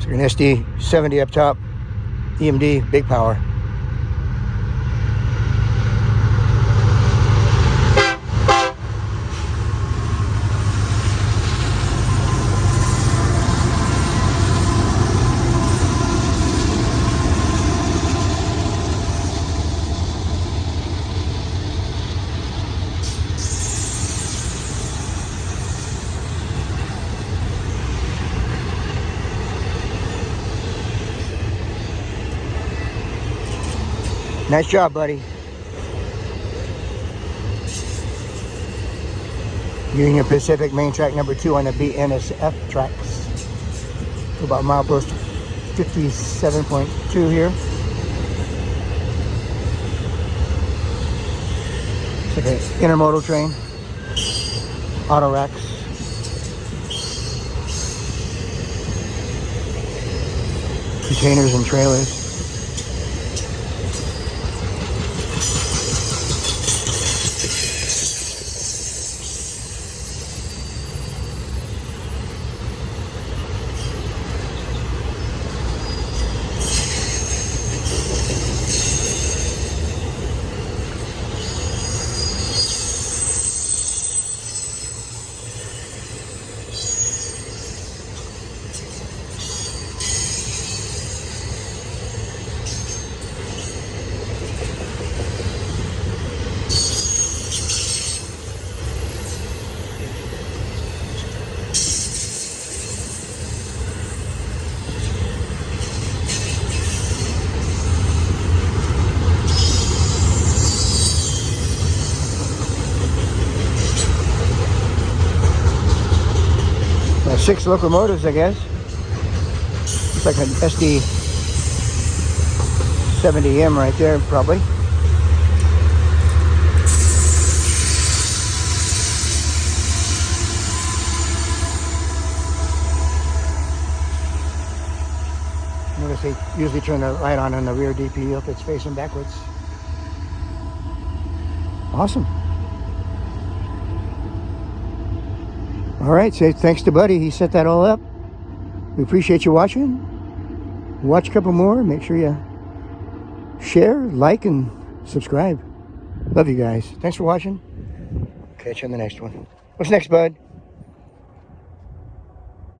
So an SD70 up top, EMD, big power. Nice job, buddy. Union Pacific main track number 2 on the BNSF tracks. About milepost 57.2 here. It's like an intermodal train. Auto racks. Containers and trailers. Well, 6 locomotives, I guess. It's like an SD70M right there, probably. Notice they usually turn the light on the rear DPU if it's facing backwards. Awesome. All right, say thanks to Buddy. He set that all up. We appreciate you watching. Watch a couple more. Make sure you share, like, and subscribe. Love you guys. Thanks for watching. Catch you on the next one. What's next, Bud?